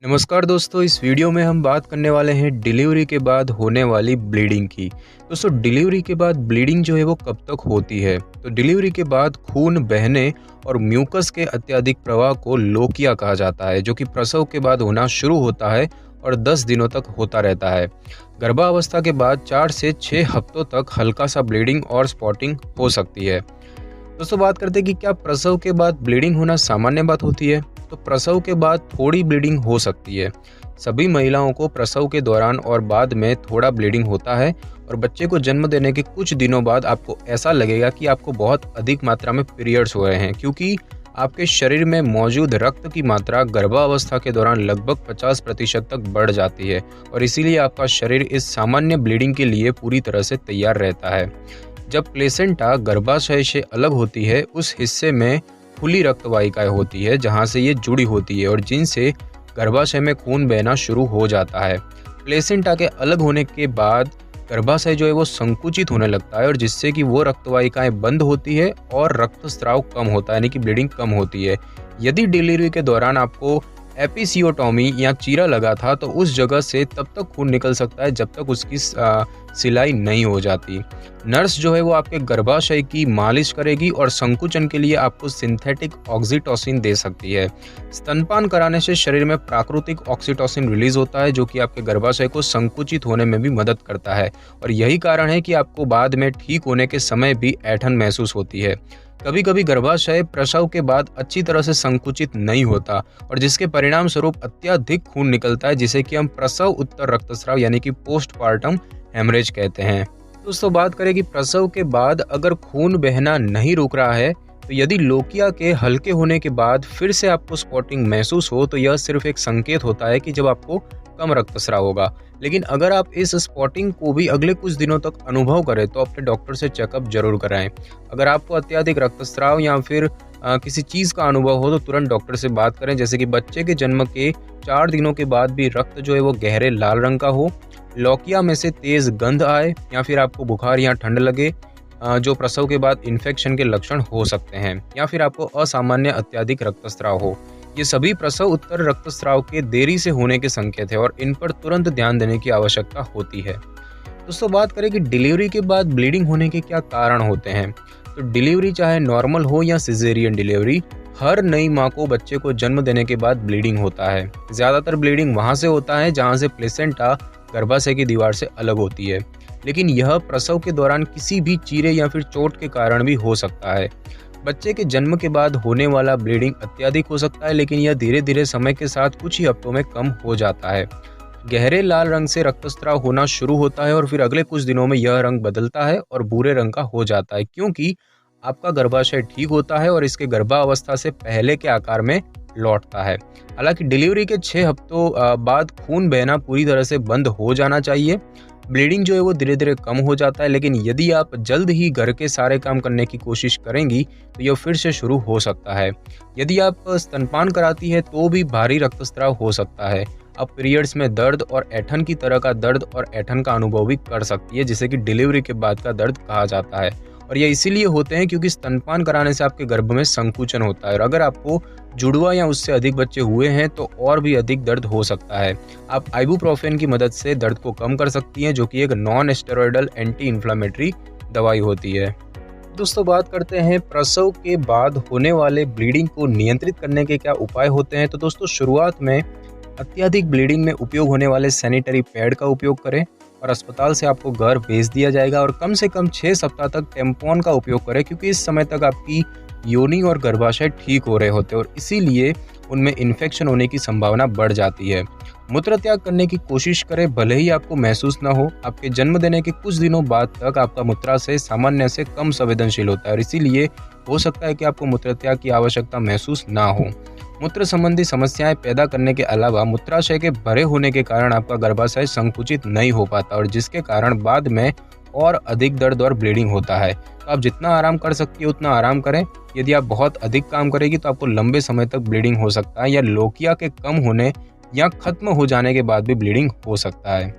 नमस्कार दोस्तों, इस वीडियो में हम बात करने वाले हैं डिलीवरी के बाद होने वाली ब्लीडिंग की। दोस्तों, डिलीवरी के बाद ब्लीडिंग जो है वो कब तक होती है? तो डिलीवरी के बाद खून बहने और म्यूकस के अत्यधिक प्रवाह को लोकिया कहा जाता है, जो कि प्रसव के बाद होना शुरू होता है और 10 दिनों तक होता रहता है। गर्भावस्था के बाद 4 से 6 हफ्तों तक हल्का सा ब्लीडिंग और स्पॉटिंग हो सकती है। दोस्तों, बात करते हैं कि क्या प्रसव के बाद ब्लीडिंग होना सामान्य बात होती है? तो प्रसव के बाद थोड़ी ब्लीडिंग हो सकती है। सभी महिलाओं को प्रसव के दौरान और बाद में थोड़ा ब्लीडिंग होता है और बच्चे को जन्म देने के कुछ दिनों बाद आपको ऐसा लगेगा कि आपको बहुत अधिक मात्रा में पीरियड्स हो रहे हैं, क्योंकि आपके शरीर में मौजूद रक्त की मात्रा गर्भावस्था के दौरान लगभग 50% तक बढ़ जाती है और इसीलिए आपका शरीर इस सामान्य ब्लीडिंग के लिए पूरी तरह से तैयार रहता है। जब प्लेसेंटा गर्भाशय से अलग होती है, उस हिस्से में खुली रक्त वाहिकाएं होती है जहां से ये जुड़ी होती है और जिनसे गर्भाशय में खून बहना शुरू हो जाता है। प्लेसेंटा के अलग होने के बाद गर्भाशय जो है वो संकुचित होने लगता है और जिससे कि वो रक्त वाहिकाएं बंद होती है और रक्तस्राव कम होता है, यानी कि ब्लीडिंग कम होती है। यदि डिलीवरी के दौरान आपको एपिसियोटोमी या चीरा लगा था तो उस जगह से तब तक खून निकल सकता है जब तक उसकी सिलाई नहीं हो जाती। नर्स जो है वो आपके गर्भाशय की मालिश करेगी और संकुचन के लिए आपको सिंथेटिक ऑक्सीटोसिन दे सकती है। स्तनपान कराने से शरीर में प्राकृतिक ऑक्सीटोसिन रिलीज होता है, जो कि आपके गर्भाशय को संकुचित होने में भी मदद करता है और यही कारण है कि आपको बाद में ठीक होने के समय भी ऐंठन महसूस होती है। कभी कभी गर्भाशय प्रसव के बाद अच्छी तरह से संकुचित नहीं होता और जिसके परिणाम स्वरूप अत्यधिक खून निकलता है, जिसे कि हम प्रसव उत्तर रक्तस्राव यानी कि पोस्टपार्टम हेमरेज कहते हैं। दोस्तों, बात करें कि प्रसव के बाद अगर खून बहना नहीं रुक रहा है तो यदि लोकिया के हल्के होने के बाद फिर से आपको स्पॉटिंग महसूस हो तो यह सिर्फ एक संकेत होता है कि जब आपको कम रक्तस्राव होगा। लेकिन अगर आप इस स्पॉटिंग को भी अगले कुछ दिनों तक अनुभव करें तो अपने डॉक्टर से चेकअप जरूर कराएं। अगर आपको अत्यधिक रक्तस्राव या फिर किसी चीज़ का अनुभव हो तो तुरंत डॉक्टर से बात करें, जैसे कि बच्चे के जन्म के 4 दिनों के बाद भी रक्त जो है वो गहरे लाल रंग का हो, लौकिया में से तेज गंध आए या फिर आपको बुखार या ठंड लगे, जो प्रसव के बाद इन्फेक्शन के लक्षण हो सकते हैं, या फिर आपको असामान्य अत्यधिक रक्तस्राव हो। ये सभी प्रसव उत्तर रक्तस्राव के देरी से होने के संकेत है और इन पर तुरंत ध्यान देने की आवश्यकता होती है। दोस्तों, बात करें कि डिलीवरी के बाद ब्लीडिंग होने के क्या कारण होते हैं। तो डिलीवरी चाहे नॉर्मल हो या सिजेरियन डिलीवरी, हर नई माँ को बच्चे को जन्म देने के बाद ब्लीडिंग होता है। ज़्यादातर ब्लीडिंग वहाँ से होता है जहाँ से प्लेसेंटा गर्भाशय की दीवार से अलग होती है, लेकिन यह प्रसव के दौरान किसी भी चीरे या फिर चोट के कारण भी हो सकता है। बच्चे के जन्म के बाद होने वाला ब्लीडिंग अत्यधिक हो सकता है, लेकिन यह धीरे धीरे समय के साथ कुछ ही हफ्तों में कम हो जाता है। गहरे लाल रंग से रक्तस्राव होना शुरू होता है और फिर अगले कुछ दिनों में यह रंग बदलता है और भूरे रंग का हो जाता है, क्योंकि आपका गर्भाशय ठीक होता है और इसके गर्भावस्था से पहले के आकार में लौटता है। हालांकि डिलीवरी के 6 हफ्तों बाद खून बहना पूरी तरह से बंद हो जाना चाहिए। ब्लीडिंग जो है वो धीरे धीरे कम हो जाता है, लेकिन यदि आप जल्द ही घर के सारे काम करने की कोशिश करेंगी तो यह फिर से शुरू हो सकता है। यदि आप स्तनपान कराती है तो भी भारी रक्तस्राव हो सकता है। अब पीरियड्स में दर्द और ऐंठन की तरह का दर्द और ऐंठन का अनुभव भी कर सकती है, जिसे कि डिलीवरी के बाद का दर्द कहा जाता है और यह इसीलिए होते हैं क्योंकि स्तनपान कराने से आपके गर्भ में संकुचन होता है और अगर आपको जुड़वा या उससे अधिक बच्चे हुए हैं तो और भी अधिक दर्द हो सकता है। आप आइबुप्रोफेन की मदद से दर्द को कम कर सकती हैं, जो कि एक नॉन स्टेरॉयडल एंटी इन्फ्लामेटरी दवाई होती है। दोस्तों, बात करते हैं प्रसव के बाद होने वाले ब्लीडिंग को नियंत्रित करने के क्या उपाय होते हैं। तो दोस्तों, शुरुआत में अत्यधिक ब्लीडिंग में उपयोग होने वाले सैनिटरी पैड का उपयोग करें और अस्पताल से आपको घर भेज दिया जाएगा और कम से कम 6 सप्ताह तक टेम्पॉन का उपयोग करें, क्योंकि इस समय तक आपकी योनि और गर्भाशय ठीक हो रहे होते हैं और इसीलिए उनमें इन्फेक्शन होने की संभावना बढ़ जाती है। मूत्र त्याग करने की कोशिश करें, भले ही आपको महसूस न हो। आपके जन्म देने के कुछ दिनों बाद तक आपका मूत्राशय सामान्य से कम संवेदनशील होता है और इसीलिए हो सकता है कि आपको मूत्र त्याग की आवश्यकता महसूस ना हो। मूत्र संबंधी समस्याएं पैदा करने के अलावा मूत्राशय के भरे होने के कारण आपका गर्भाशय संकुचित नहीं हो पाता और जिसके कारण बाद में और अधिक दर्द और ब्लीडिंग होता है। तो आप जितना आराम कर सकती है उतना आराम करें। यदि आप बहुत अधिक काम करेगी तो आपको लंबे समय तक ब्लीडिंग हो सकता है या लोकिया के कम होने या खत्म हो जाने के बाद भी ब्लीडिंग हो सकता है।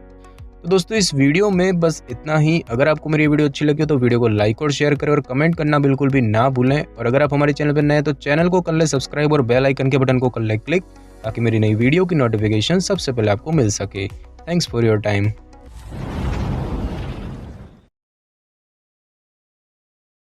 तो दोस्तों, इस वीडियो में बस इतना ही। अगर आपको मेरी वीडियो अच्छी लगी तो वीडियो को लाइक और शेयर करें और कमेंट करना बिल्कुल भी ना भूलें और अगर आप हमारे चैनल पर नए हैं तो चैनल को कर ले सब्सक्राइब और बेल आइकन के बटन को कर ले क्लिक, ताकि मेरी नई वीडियो की नोटिफिकेशन सबसे पहले आपको मिल सके। Thanks for your time.